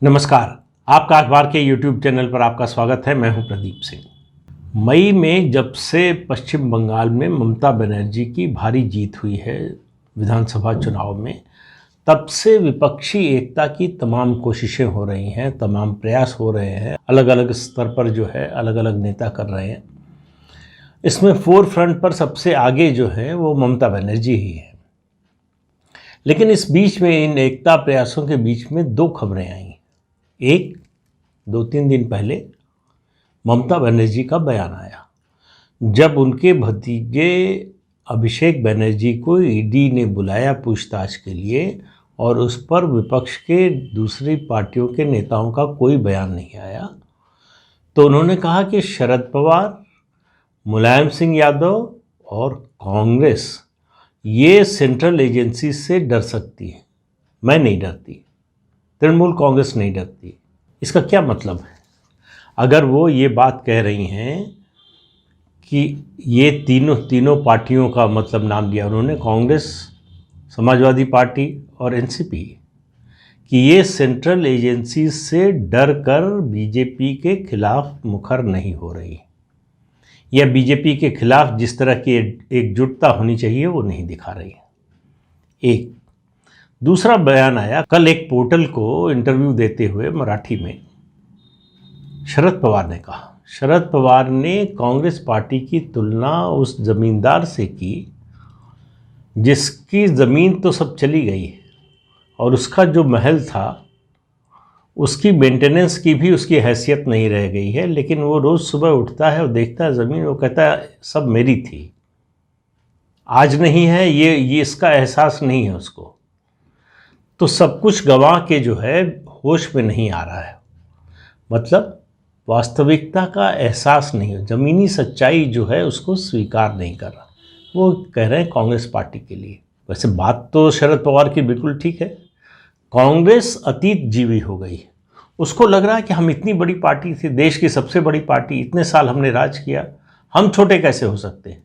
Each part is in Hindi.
नमस्कार। आपका अखबार के YouTube चैनल पर आपका स्वागत है। मैं हूं प्रदीप सिंह। मई में जब से पश्चिम बंगाल में ममता बनर्जी की भारी जीत हुई है विधानसभा चुनाव में, तब से विपक्षी एकता की तमाम कोशिशें हो रही हैं, तमाम प्रयास हो रहे हैं, अलग अलग स्तर पर जो है अलग अलग नेता कर रहे हैं। इसमें फोर फ्रंट पर सबसे आगे जो है वो ममता बनर्जी ही है। लेकिन इस बीच में, इन एकता प्रयासों के बीच में दो खबरें आई। एक 2-3 दिन पहले ममता बनर्जी का बयान आया, जब उनके भतीजे अभिषेक बनर्जी को ईडी ने बुलाया पूछताछ के लिए और उस पर विपक्ष के दूसरी पार्टियों के नेताओं का कोई बयान नहीं आया, तो उन्होंने कहा कि शरद पवार, मुलायम सिंह यादव और कांग्रेस ये सेंट्रल एजेंसी से डर सकती है, मैं नहीं डरती, तृणमूल कांग्रेस नहीं डरती। इसका क्या मतलब है? अगर वो ये बात कह रही हैं कि ये तीनों पार्टियों का मतलब नाम लिया उन्होंने, कांग्रेस, समाजवादी पार्टी और एनसीपी, कि ये सेंट्रल एजेंसी से डर कर बीजेपी के खिलाफ मुखर नहीं हो रही, या बीजेपी के खिलाफ जिस तरह की एकजुटता होनी चाहिए वो नहीं दिखा रही है। एक दूसरा बयान आया कल एक पोर्टल को इंटरव्यू देते हुए मराठी में। शरद पवार ने कांग्रेस पार्टी की तुलना उस जमींदार से की जिसकी ज़मीन तो सब चली गई है और उसका जो महल था उसकी मेंटेनेंस की भी उसकी हैसियत नहीं रह गई है, लेकिन वो रोज़ सुबह उठता है और देखता है ज़मीन, वो कहता है सब मेरी थी, आज नहीं है, ये इसका एहसास नहीं है उसको। तो सब कुछ गंवा के जो है होश में नहीं आ रहा है, मतलब वास्तविकता का एहसास नहीं हो, ज़मीनी सच्चाई जो है उसको स्वीकार नहीं कर रहा। वो कह रहे हैं कांग्रेस पार्टी के लिए। वैसे बात तो शरद पवार की बिल्कुल ठीक है। कांग्रेस अतीत जीवी हो गई है, उसको लग रहा है कि हम इतनी बड़ी पार्टी थी, देश की सबसे बड़ी पार्टी, इतने साल हमने राज किया, हम छोटे कैसे हो सकते हैं।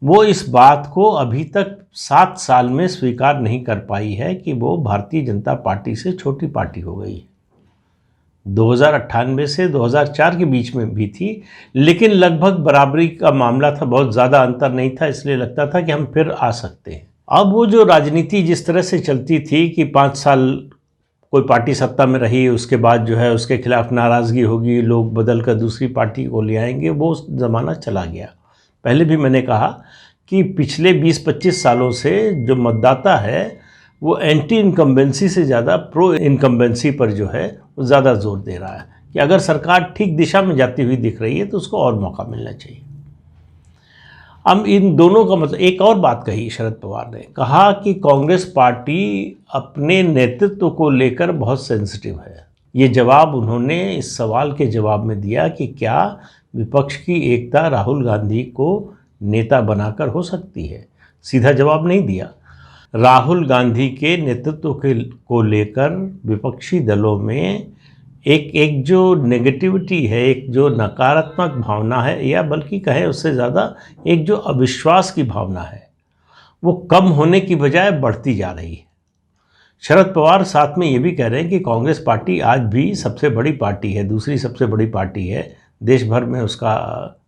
वो इस बात को अभी तक 7 साल में स्वीकार नहीं कर पाई है कि वो भारतीय जनता पार्टी से छोटी पार्टी हो गई है। 2098 से 2004 के बीच में भी थी, लेकिन लगभग बराबरी का मामला था, बहुत ज़्यादा अंतर नहीं था, इसलिए लगता था कि हम फिर आ सकते हैं। अब वो जो राजनीति जिस तरह से चलती थी कि 5 साल कोई पार्टी सत्ता में रही, उसके बाद जो है उसके खिलाफ नाराज़गी होगी, लोग बदल कर दूसरी पार्टी को ले आएंगे, वो ज़माना चला गया। पहले भी मैंने कहा कि पिछले 20-25 सालों से जो मतदाता है वो एंटी इनकम्बेंसी से ज़्यादा प्रो इनकम्बेंसी पर जो है वो ज़्यादा जोर दे रहा है कि अगर सरकार ठीक दिशा में जाती हुई दिख रही है तो उसको और मौका मिलना चाहिए। अब इन दोनों का मतलब, एक और बात कही शरद पवार ने, कहा कि कांग्रेस पार्टी अपने नेतृत्व को लेकर बहुत सेंसिटिव है। ये जवाब उन्होंने इस सवाल के जवाब में दिया कि क्या विपक्ष की एकता राहुल गांधी को नेता बनाकर हो सकती है। सीधा जवाब नहीं दिया। राहुल गांधी के नेतृत्व को लेकर विपक्षी दलों में एक जो नेगेटिविटी है, एक जो नकारात्मक भावना है, या बल्कि कहें उससे ज़्यादा एक जो अविश्वास की भावना है, वो कम होने की बजाय बढ़ती जा रही है। शरद पवार साथ में ये भी कह रहे हैं कि कांग्रेस पार्टी आज भी सबसे बड़ी पार्टी है, दूसरी सबसे बड़ी पार्टी है, देश भर में उसका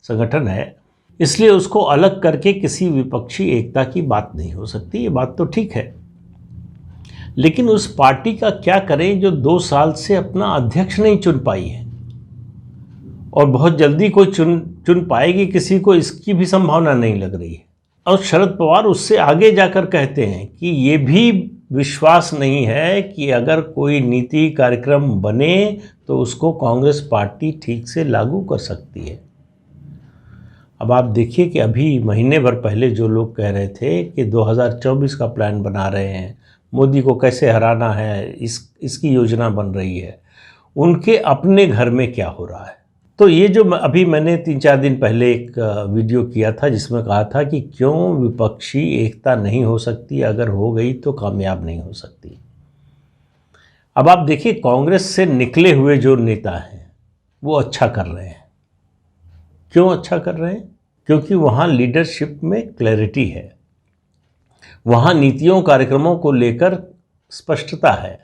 संगठन है, इसलिए उसको अलग करके किसी विपक्षी एकता की बात नहीं हो सकती। ये बात तो ठीक है, लेकिन उस पार्टी का क्या करें जो 2 साल से अपना अध्यक्ष नहीं चुन पाई है, और बहुत जल्दी कोई चुन पाएगी किसी को, इसकी भी संभावना नहीं लग रही है। और शरद पवार उससे आगे जाकर कहते हैं कि ये भी विश्वास नहीं है कि अगर कोई नीति कार्यक्रम बने तो उसको कांग्रेस पार्टी ठीक से लागू कर सकती है। अब आप देखिए कि अभी महीने भर पहले जो लोग कह रहे थे कि 2024 का प्लान बना रहे हैं, मोदी को कैसे हराना है, इसकी योजना बन रही है, उनके अपने घर में क्या हो रहा है। तो ये जो अभी मैंने 3-4 दिन पहले एक वीडियो किया था जिसमें कहा था कि क्यों विपक्षी एकता नहीं हो सकती, अगर हो गई तो कामयाब नहीं हो सकती। अब आप देखिए कांग्रेस से निकले हुए जो नेता हैं वो अच्छा कर रहे हैं। क्यों अच्छा कर रहे हैं? क्योंकि वहाँ लीडरशिप में क्लैरिटी है, वहाँ नीतियों कार्यक्रमों को लेकर स्पष्टता है।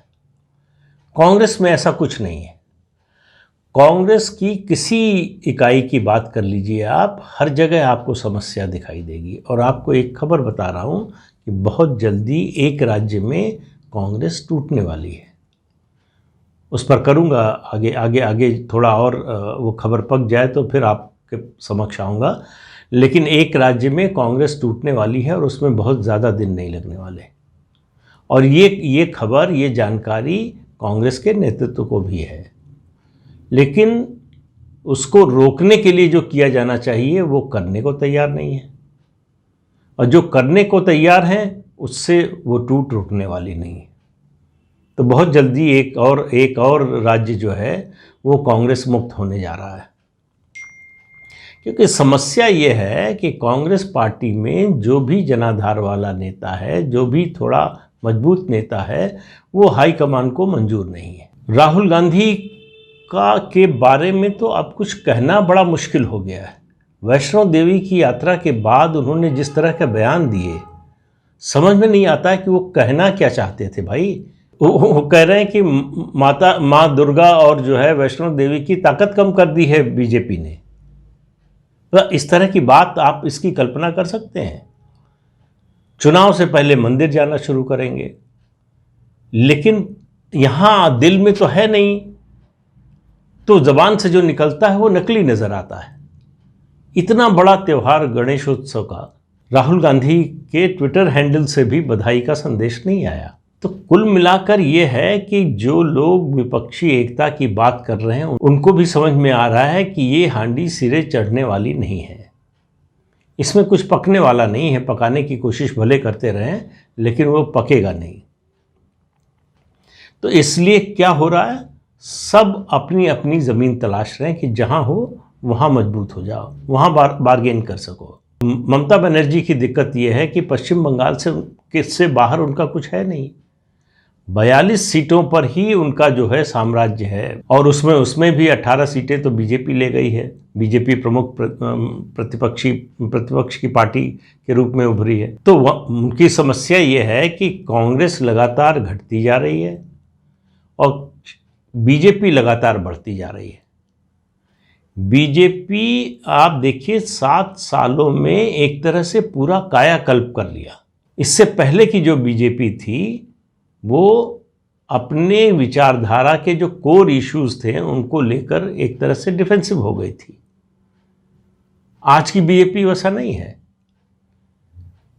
कांग्रेस में ऐसा कुछ नहीं है। कांग्रेस की किसी इकाई की बात कर लीजिए आप, हर जगह आपको समस्या दिखाई देगी। और आपको एक खबर बता रहा हूँ कि बहुत जल्दी एक राज्य में कांग्रेस टूटने वाली है। उस पर करूँगा आगे आगे आगे थोड़ा और वो खबर पक जाए तो फिर आपके समक्ष आऊँगा। लेकिन एक राज्य में कांग्रेस टूटने वाली है और उसमें बहुत ज़्यादा दिन नहीं लगने वाले। और ये खबर, ये जानकारी कांग्रेस के नेतृत्व को भी है, लेकिन उसको रोकने के लिए जो किया जाना चाहिए वो करने को तैयार नहीं है। और जो करने को तैयार हैं उससे वो टूट रुकने वाली नहीं है। तो बहुत जल्दी एक और राज्य जो है वो कांग्रेस मुक्त होने जा रहा है। क्योंकि समस्या ये है कि कांग्रेस पार्टी में जो भी जनाधार वाला नेता है, जो भी थोड़ा मजबूत नेता है, वो हाईकमान को मंजूर नहीं है। राहुल गांधी के बारे में तो अब कुछ कहना बड़ा मुश्किल हो गया है। वैष्णो देवी की यात्रा के बाद उन्होंने जिस तरह के बयान दिए, समझ में नहीं आता है कि वो कहना क्या चाहते थे भाई। वो कह रहे हैं कि माँ दुर्गा और जो है वैष्णो देवी की ताकत कम कर दी है बीजेपी ने। तो इस तरह की बात आप इसकी कल्पना कर सकते हैं? चुनाव से पहले मंदिर जाना शुरू करेंगे, लेकिन यहाँ दिल में तो है नहीं, तो जबान से जो निकलता है वो नकली नजर आता है। इतना बड़ा त्यौहार गणेशोत्सव का राहुल गांधी के ट्विटर हैंडल से भी बधाई का संदेश नहीं आया। तो कुल मिलाकर ये है कि जो लोग विपक्षी एकता की बात कर रहे हैं उनको भी समझ में आ रहा है कि ये हांडी सिरे चढ़ने वाली नहीं है, इसमें कुछ पकने वाला नहीं है। पकाने की कोशिश भले करते रहें, लेकिन वो पकेगा नहीं। तो इसलिए क्या हो रहा है, सब अपनी अपनी ज़मीन तलाश रहे हैं कि जहाँ हो वहाँ मजबूत हो जाओ, वहाँ बार्गेन कर सको। ममता बनर्जी की दिक्कत यह है कि पश्चिम बंगाल से बाहर उनका कुछ है नहीं। 42 सीटों पर ही उनका जो है साम्राज्य है, और उसमें भी 18 सीटें तो बीजेपी ले गई है। बीजेपी प्रमुख प्रतिपक्ष की पार्टी के रूप में उभरी है। तो उनकी समस्या ये है कि कांग्रेस लगातार घटती जा रही है और बीजेपी लगातार बढ़ती जा रही है। बीजेपी आप देखिए 7 सालों में एक तरह से पूरा कायाकल्प कर लिया। इससे पहले की जो बीजेपी थी वो अपने विचारधारा के जो कोर इश्यूज थे उनको लेकर एक तरह से डिफेंसिव हो गई थी। आज की बीजेपी वैसा नहीं है,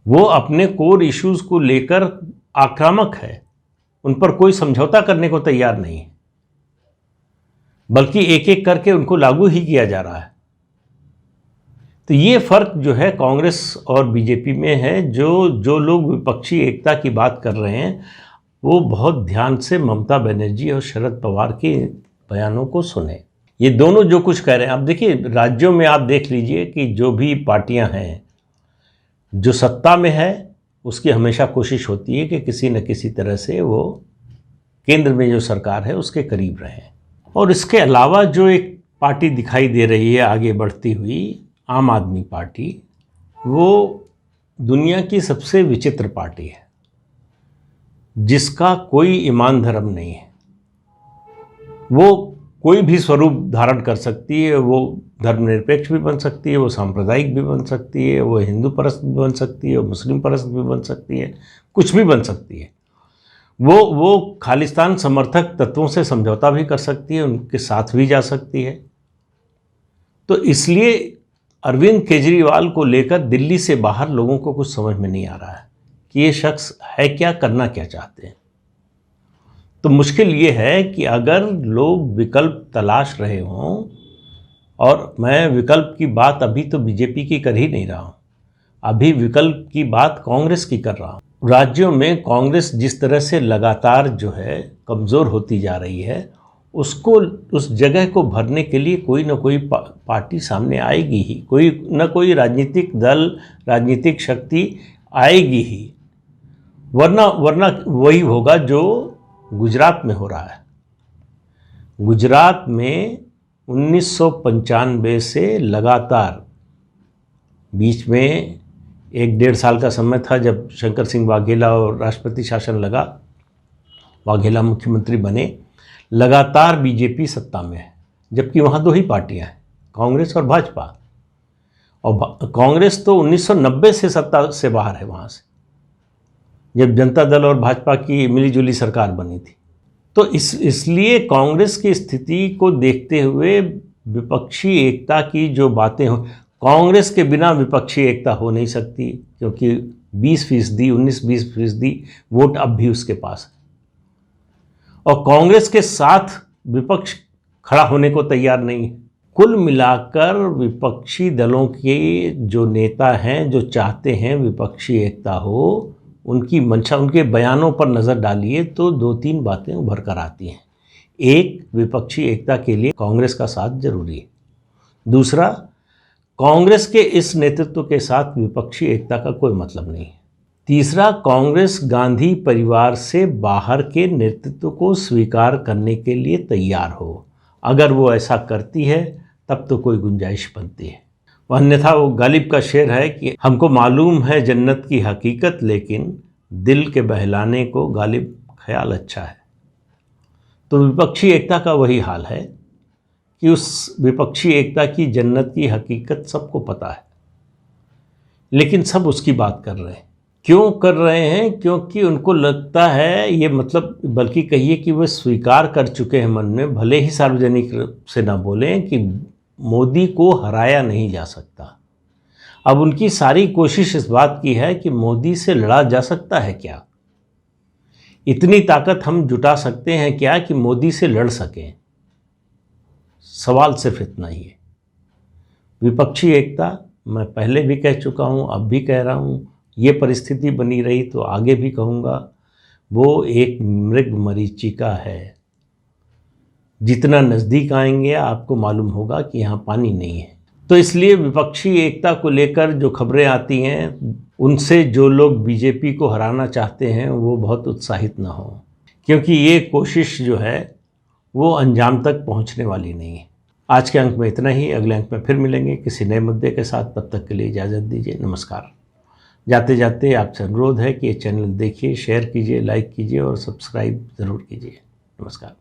वो अपने कोर इश्यूज को लेकर आक्रामक है, उन पर कोई समझौता करने को तैयार नहीं है, बल्कि एक एक करके उनको लागू ही किया जा रहा है। तो ये फर्क जो है कांग्रेस और बीजेपी में है। जो लोग विपक्षी एकता की बात कर रहे हैं वो बहुत ध्यान से ममता बनर्जी और शरद पवार के बयानों को सुने। ये दोनों जो कुछ कह रहे हैं, आप देखिए राज्यों में आप देख लीजिए कि जो भी पार्टियां हैं, जो सत्ता में है उसकी हमेशा कोशिश होती है कि किसी न किसी तरह से वो केंद्र में जो सरकार है उसके करीब रहें। और इसके अलावा जो एक पार्टी दिखाई दे रही है आगे बढ़ती हुई, आम आदमी पार्टी, वो दुनिया की सबसे विचित्र पार्टी है, जिसका कोई ईमान धर्म नहीं है। वो कोई भी स्वरूप धारण कर सकती है, वो धर्मनिरपेक्ष भी बन सकती है, वो सांप्रदायिक भी बन सकती है, वो हिंदू परस्त भी बन सकती है, वो मुस्लिम परस्त भी बन सकती है, कुछ भी बन सकती है। वो खालिस्तान समर्थक तत्वों से समझौता भी कर सकती है, उनके साथ भी जा सकती है। तो इसलिए अरविंद केजरीवाल को लेकर दिल्ली से बाहर लोगों को कुछ समझ में नहीं आ रहा है कि ये शख्स है क्या, करना क्या चाहते हैं। तो मुश्किल ये है कि अगर लोग विकल्प तलाश रहे हों, और मैं विकल्प की बात अभी तो बीजेपी की कर ही नहीं रहा हूँ, अभी विकल्प की बात कांग्रेस की कर रहा हूँ। राज्यों में कांग्रेस जिस तरह से लगातार जो है कमज़ोर होती जा रही है, उसको उस जगह को भरने के लिए कोई ना कोई पार्टी सामने आएगी ही, कोई ना कोई राजनीतिक दल, राजनीतिक शक्ति आएगी ही। वरना वही होगा जो गुजरात में हो रहा है। गुजरात में 1995 से लगातार, बीच में 1-1.5 साल का समय था जब शंकर सिंह वाघेला और राष्ट्रपति शासन लगा, वाघेला मुख्यमंत्री बने, लगातार बीजेपी सत्ता में है, जबकि वहाँ दो ही पार्टियाँ हैं, कांग्रेस और भाजपा। और कांग्रेस तो 1990 से सत्ता से बाहर है वहाँ से, जब जनता दल और भाजपा की मिलीजुली सरकार बनी थी। तो इसलिए कांग्रेस की स्थिति को देखते हुए विपक्षी एकता की जो बातें हो, कांग्रेस के बिना विपक्षी एकता हो नहीं सकती, क्योंकि 20%, 19-20% वोट अब भी उसके पास है, और कांग्रेस के साथ विपक्ष खड़ा होने को तैयार नहीं है। कुल मिलाकर विपक्षी दलों के जो नेता हैं, जो चाहते हैं विपक्षी एकता हो, उनकी मंशा, उनके बयानों पर नज़र डालिए तो 2-3 बातें उभर कर आती हैं। एक, विपक्षी एकता के लिए कांग्रेस का साथ जरूरी है। दूसरा, कांग्रेस के इस नेतृत्व के साथ विपक्षी एकता का कोई मतलब नहीं है। तीसरा, कांग्रेस गांधी परिवार से बाहर के नेतृत्व को स्वीकार करने के लिए तैयार हो। अगर वो ऐसा करती है तब तो कोई गुंजाइश बनती है, अन्यथा वो गालिब का शेर है कि हमको मालूम है जन्नत की हकीकत, लेकिन दिल के बहलाने को गालिब ख्याल अच्छा है। तो विपक्षी एकता का वही हाल है कि उस विपक्षी एकता की जन्नत की हकीकत सबको पता है, लेकिन सब उसकी बात कर रहे हैं। क्यों कर रहे हैं? क्योंकि उनको लगता है, ये मतलब बल्कि कहिए कि वे स्वीकार कर चुके हैं मन में, भले ही सार्वजनिक से ना बोलें, कि मोदी को हराया नहीं जा सकता। अब उनकी सारी कोशिश इस बात की है कि मोदी से लड़ा जा सकता है क्या, इतनी ताकत हम जुटा सकते हैं क्या कि मोदी से लड़ सकें। सवाल सिर्फ इतना ही है। विपक्षी एकता, मैं पहले भी कह चुका हूं, अब भी कह रहा हूं, ये परिस्थिति बनी रही तो आगे भी कहूँगा, वो एक मृग मरीचिका है। जितना नज़दीक आएंगे आपको मालूम होगा कि यहाँ पानी नहीं है। तो इसलिए विपक्षी एकता को लेकर जो खबरें आती हैं, उनसे जो लोग बीजेपी को हराना चाहते हैं वो बहुत उत्साहित ना हो, क्योंकि ये कोशिश जो है वो अंजाम तक पहुँचने वाली नहीं है। आज के अंक में इतना ही, अगले अंक में फिर मिलेंगे किसी नए मुद्दे के साथ। तब तक के लिए इजाज़त दीजिए, नमस्कार। जाते जाते आपसे अनुरोध है कि ये चैनल देखिए, शेयर कीजिए, लाइक कीजिए और सब्सक्राइब ज़रूर कीजिए। नमस्कार।